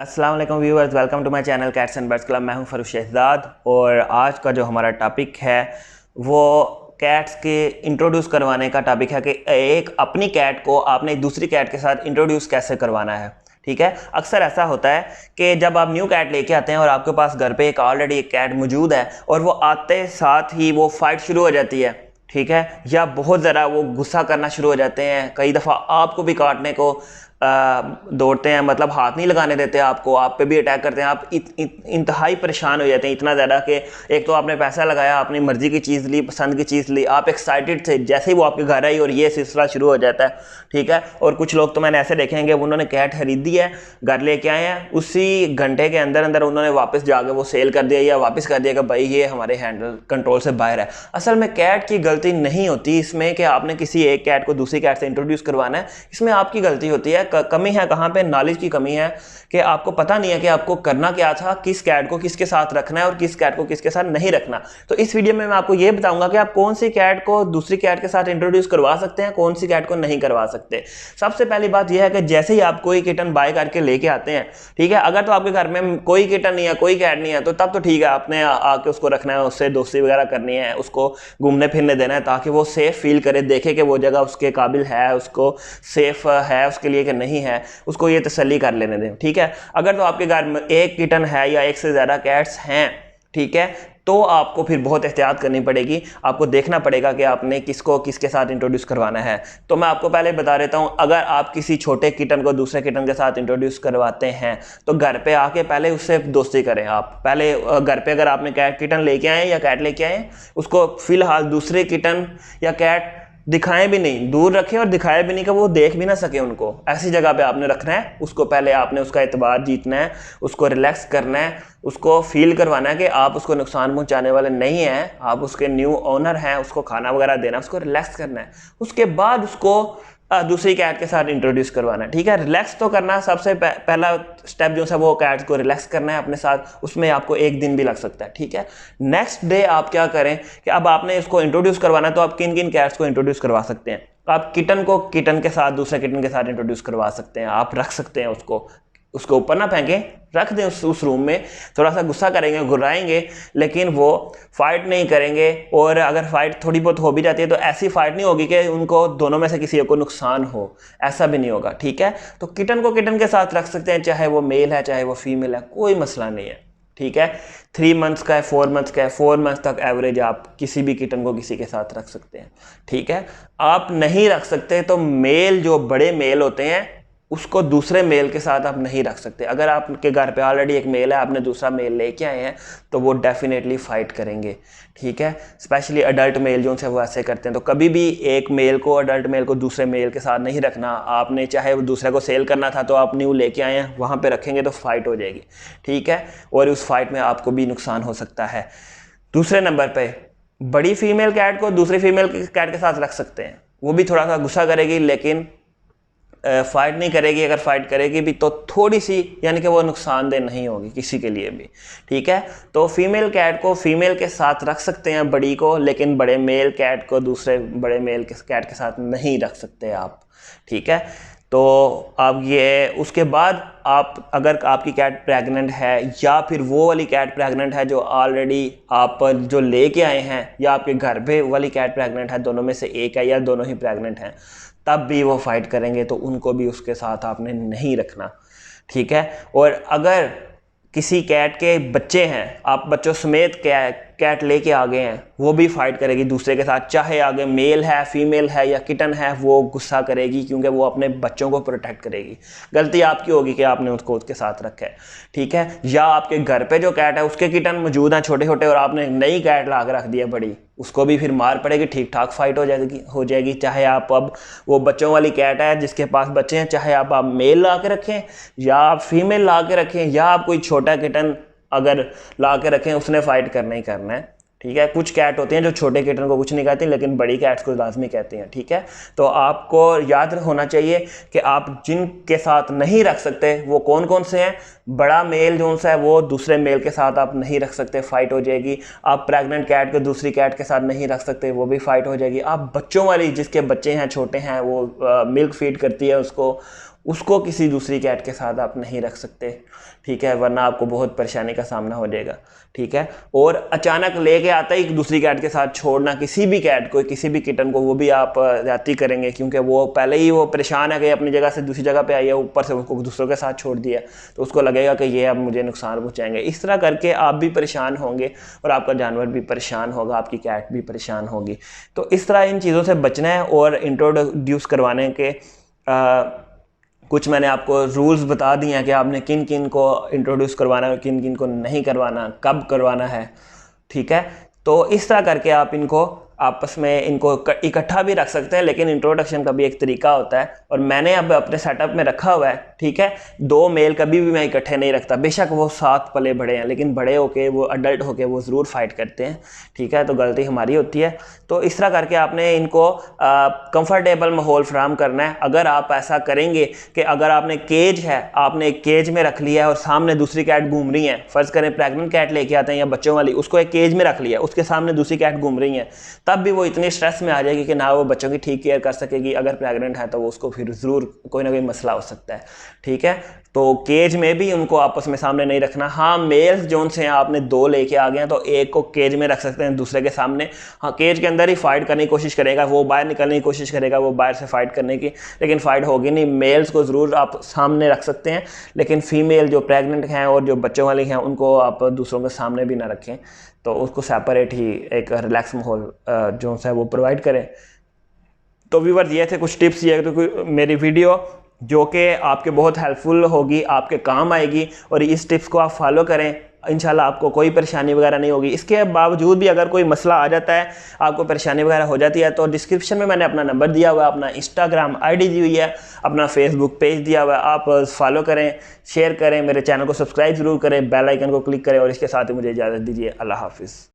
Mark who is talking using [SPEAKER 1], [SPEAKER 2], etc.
[SPEAKER 1] अस्सलाम वालेकुम viewers, welcome to my channel cats and birds club. मैं हूं फरूख शहजाद और आज का जो हमारा टॉपिक है वो कैट्स के इंट्रोड्यूस करवाने का टॉपिक है कि एक अपनी कैट को आपने एक दूसरी कैट के साथ इंट्रोड्यूस कैसे करवाना है। ठीक है, अक्सर ऐसा होता है कि जब आप न्यू कैट लेके आते हैं और आपके पास घर पे एक ऑलरेडी एक कैट मौजूद है और वो आते साथ ही वो फाइट शुरू हो जाती है, ठीक है, या बहुत ज़रा वो गुस्सा करना शुरू हो जाते हैं, कई दफ़ा आपको भी काटने को दौड़ते हैं, मतलब हाथ नहीं लगाने देते, आपको आप पे भी अटैक करते हैं। आप इंतहाई परेशान हो जाते हैं, इतना ज़्यादा कि एक तो आपने पैसा लगाया, अपनी मर्ज़ी की चीज़ ली, पसंद की चीज़ ली, आप एक्साइटेड थे, जैसे ही वो आपके घर आई और ये सिलसिला शुरू हो जाता है। ठीक है, और कुछ लोग तो मैंने ऐसे देखे हैं कि उन्होंने कैट खरीदी है, घर लेके आए हैं, उसी घंटे के अंदर अंदर उन्होंने वापस जाके वो सेल कर दिया या वापस कर दिया कि भाई ये हमारे हैंडल कंट्रोल से बाहर है। असल में कैट की गलती नहीं होती इसमें कि आपने किसी एक कैट को दूसरी कैट से इंट्रोड्यूस करवाना है, इसमें आपकी गलती होती है। कमी है कहाँ पे? नॉलेज की कमी है कि आपको पता नहीं है कि आपको करना क्या था, किस कैट को किसके साथ रखना है और किस कैट को किसके साथ नहीं रखना। तो इस वीडियो में मैं आपको ये बताऊंगा कि आप कौन सी कैट को दूसरी कैट के साथ इंट्रोड्यूस करवा सकते हैं, कौन सी कैट को नहीं करवा सकते। सबसे पहली बात यह है कि जैसे ही आप कोई किटन बाय करके लेके आते हैं, ठीक है, अगर तो आपके घर में कोई किटन नहीं है, कोई कैट नहीं है, तो तब तो ठीक है, आपने आके उसको रखना है, उससे दोस्ती वगैरह करनी है, उसको घूमने फिरने देना है ताकि वो सेफ फील करे, देखे कि वो जगह उसके काबिल है, उसको सेफ है उसके लिए कि नहीं है, उसको ये तसल्ली कर लेने दें। ठीक है, अगर तो आपके घर में एक किटन है या एक से ज़्यादा कैट्स हैं, ठीक है, तो आपको फिर बहुत एहतियात करनी पड़ेगी, आपको देखना पड़ेगा कि आपने किसको किसके साथ इंट्रोड्यूस करवाना है। तो मैं आपको पहले बता देता हूं, अगर आप किसी छोटे किटन को दूसरे किटन के साथ इंट्रोड्यूस करवाते हैं तो घर पे आके पहले उससे दोस्ती करें। आप पहले घर पे अगर आपने किटन लेके आए या कैट लेके आए, उसको फिलहाल दूसरे किटन या कैट दिखाएं भी नहीं, दूर रखें और दिखाएं भी नहीं कि वो देख भी ना सके उनको। ऐसी जगह पे आपने रखना है उसको, पहले आपने उसका एतबार जीतना है, उसको रिलैक्स करना है, उसको फील करवाना है कि आप उसको नुकसान पहुंचाने वाले नहीं हैं, आप उसके न्यू ओनर हैं, उसको खाना वगैरह देना, उसको रिलैक्स करना है। उसके बाद उसको दूसरी कैट के साथ इंट्रोड्यूस करवाना है। ठीक है, रिलैक्स तो करना सबसे पहला स्टेप जो है वो कैट को रिलैक्स करना है अपने साथ, उसमें आपको एक दिन भी लग सकता है। ठीक है, नेक्स्ट डे आप क्या करें कि अब आपने इसको इंट्रोड्यूस करवाना है, तो आप किन किन कैट्स को इंट्रोड्यूस करवा सकते हैं। आप किटन को किटन के साथ दूसरे किटन के साथ इंट्रोड्यूस करवा सकते हैं, आप रख सकते हैं उसको, उसको ऊपर ना फेंकें, रख दें उस रूम में। थोड़ा सा गुस्सा करेंगे, घुराएंगे, लेकिन वो फाइट नहीं करेंगे, और अगर फाइट थोड़ी बहुत हो भी जाती है तो ऐसी फाइट नहीं होगी कि उनको दोनों में से किसी को नुकसान हो, ऐसा भी नहीं होगा। ठीक है, तो किटन को किटन के साथ रख सकते हैं, चाहे वो मेल है चाहे वो फीमेल है, कोई मसला नहीं है। ठीक है, 3 मंथ्स का है, 4 मंथ्स का है, 4 मंथ्स तक एवरेज आप किसी भी किटन को किसी के साथ रख सकते हैं। ठीक है, आप नहीं रख सकते तो मेल, जो बड़े मेल होते हैं, उसको दूसरे मेल के साथ आप नहीं रख सकते। अगर आपके घर पे ऑलरेडी एक मेल है, आपने दूसरा मेल लेके आए हैं, तो वो डेफिनेटली फाइट करेंगे। ठीक है, स्पेशली अडल्ट मेल जो से वो ऐसे करते हैं। तो कभी भी एक मेल को, अडल्ट मेल को दूसरे मेल के साथ नहीं रखना। आपने चाहे वो दूसरे को सेल करना था तो आप न्यू लेके आए हैं, वहाँ पे रखेंगे तो फाइट हो जाएगी। ठीक है, और उस फाइट में आपको भी नुकसान हो सकता है। दूसरे नंबर पे बड़ी फीमेल कैट को दूसरी फीमेल कैट के साथ रख सकते हैं, वो भी थोड़ा सा गुस्सा करेगी लेकिन फाइट नहीं करेगी। अगर फाइट करेगी भी तो थोड़ी सी, यानी कि वो नुकसानदेह नहीं होगी किसी के लिए भी। ठीक है, तो फीमेल कैट को फीमेल के साथ रख सकते हैं बड़ी को, लेकिन बड़े मेल कैट को दूसरे बड़े मेल के कैट के साथ नहीं रख सकते आप। ठीक है, तो अब ये उसके बाद आप, अगर आपकी कैट प्रेग्नेंट है या फिर वो वाली कैट प्रेग्नेंट है जो ऑलरेडी आप जो लेके आए हैं, या आपके घर पे वाली कैट प्रेग्नेंट है, दोनों में से एक है या दोनों ही प्रेग्नेंट हैं, तब भी वो फाइट करेंगे, तो उनको भी उसके साथ आपने नहीं रखना। ठीक है, और अगर किसी कैट के बच्चे हैं, आप बच्चों समेत कैट लेके आ गए हैं, वो भी फाइट करेगी दूसरे के साथ, चाहे आगे मेल है, फीमेल है या किटन है, वो गुस्सा करेगी क्योंकि वो अपने बच्चों को प्रोटेक्ट करेगी। गलती आपकी होगी कि आपने उसको उसके साथ रखा है। ठीक है, या आपके घर पे जो कैट है उसके किटन मौजूद हैं छोटे छोटे, और आपने नई कैट ला के रख दी है बड़ी, उसको भी फिर मार पड़ेगी, ठीक ठाक फाइट हो जाएगी। चाहे आप अब वो बच्चों वाली कैट है जिसके पास बच्चे हैं, चाहे आप मेल ला के रखें या आप फीमेल ला के रखें, या आप कोई छोटा किटन अगर ला के रखें, उसने फाइट करना ही करना है। ठीक है, कुछ कैट होती हैं जो छोटे किटन को कुछ नहीं कहती लेकिन बड़ी कैट्स को लाजमी कहती हैं। ठीक है, तो आपको याद होना चाहिए कि आप जिनके साथ नहीं रख सकते वो कौन कौन से हैं। बड़ा मेल जो है वो दूसरे मेल के साथ आप नहीं रख सकते, फाइट हो जाएगी। आप प्रेग्नेंट कैट को दूसरी कैट के साथ नहीं रख सकते, वो भी फाइट हो जाएगी। आप बच्चों वाली, जिसके बच्चे हैं छोटे हैं, वो मिल्क फीड करती है उसको, उसको किसी दूसरी कैट के साथ आप नहीं रख सकते, ठीक है, वरना आपको बहुत परेशानी का सामना हो जाएगा, ठीक है। और अचानक लेके आता ही दूसरी कैट के साथ छोड़ना किसी भी कैट को, किसी भी किटन को, वो भी आप ज्यादती करेंगे, क्योंकि वो पहले ही वो परेशान है कि अपनी जगह से दूसरी जगह पे आई है, ऊपर से उसको दूसरों के साथ छोड़ दिया, तो उसको लगेगा कि ये अब मुझे नुकसान पहुँचाएंगे। इस तरह करके आप भी परेशान होंगे और आपका जानवर भी परेशान होगा, आपकी कैट भी परेशान होगी। तो इस तरह इन चीज़ों से बचना है। और इंट्रोड्यूस करवाने के कुछ मैंने आपको रूल्स बता दिए हैं कि आपने किन किन को इंट्रोड्यूस करवाना है, किन किन को नहीं करवाना, कब करवाना है, ठीक है। तो इस तरह करके आप इनको आपस में इनको इकट्ठा भी रख सकते हैं, लेकिन इंट्रोडक्शन का भी एक तरीका होता है, और मैंने अब अपने सेटअप में रखा हुआ है, ठीक है। 2 मेल कभी भी मैं इकट्ठे नहीं रखता, बेशक वो 7 पले बड़े हैं, लेकिन बड़े होके वो अडल्ट होके वो ज़रूर फाइट करते हैं, ठीक है। तो गलती हमारी होती है। तो इस तरह करके आपने इनको कंफर्टेबल माहौल फराहम करना है। अगर आप ऐसा करेंगे कि अगर आपने केज है, आपने एक केज में रख लिया है और सामने दूसरी कैट घूम रही है, फ़र्ज़ करें प्रेग्नेंट कैट लेके आते हैं या बच्चों वाली, उसको एक केज में रख लिया, उसके सामने दूसरी कैट घूम रही है, तब भी वो इतनी स्ट्रेस में आ जाएगी कि ना वो बच्चों की ठीक केयर कर सकेगी। अगर प्रेग्नेंट है तो वो उसको फिर ज़रूर कोई ना कोई मसला हो सकता है, ठीक है। तो केज में भी उनको आपस में सामने नहीं रखना। हाँ, मेल्स जोन से आपने 2 लेके आ गए हैं तो एक को केज में रख सकते हैं, दूसरे के सामने। हाँ, केज के अंदर ही फाइट करने की कोशिश करेगा, वो बाहर निकलने की कोशिश करेगा, वो बाहर से फाइट करने की, लेकिन फाइट होगी नहीं। मेल्स को ज़रूर आप सामने रख सकते हैं, लेकिन फीमेल जो प्रेग्नेंट हैं और जो बच्चों वाली हैं उनको आप दूसरों के सामने भी ना रखें। तो उसको सेपरेट ही एक रिलैक्स माहौल जो है वो प्रोवाइड करें। तो व्यूअर्स, ये थे कुछ टिप्स, ये तो मेरी वीडियो जो कि आपके बहुत हेल्पफुल होगी, आपके काम आएगी, और इस टिप्स को आप फॉलो करें, इंशाल्लाह आपको कोई परेशानी वगैरह नहीं होगी। इसके बावजूद भी अगर कोई मसला आ जाता है, आपको परेशानी वगैरह हो जाती है, तो डिस्क्रिप्शन में मैंने अपना नंबर दिया हुआ है, अपना इंस्टाग्राम आईडी दी हुई है, अपना फेसबुक पेज दिया हुआ है। आप फॉलो करें, शेयर करें, मेरे चैनल को सब्सक्राइब ज़रूर करें, बेल आइकन को क्लिक करें, और इसके साथ ही मुझे इजाज़त दीजिए। अल्लाह हाफिज़।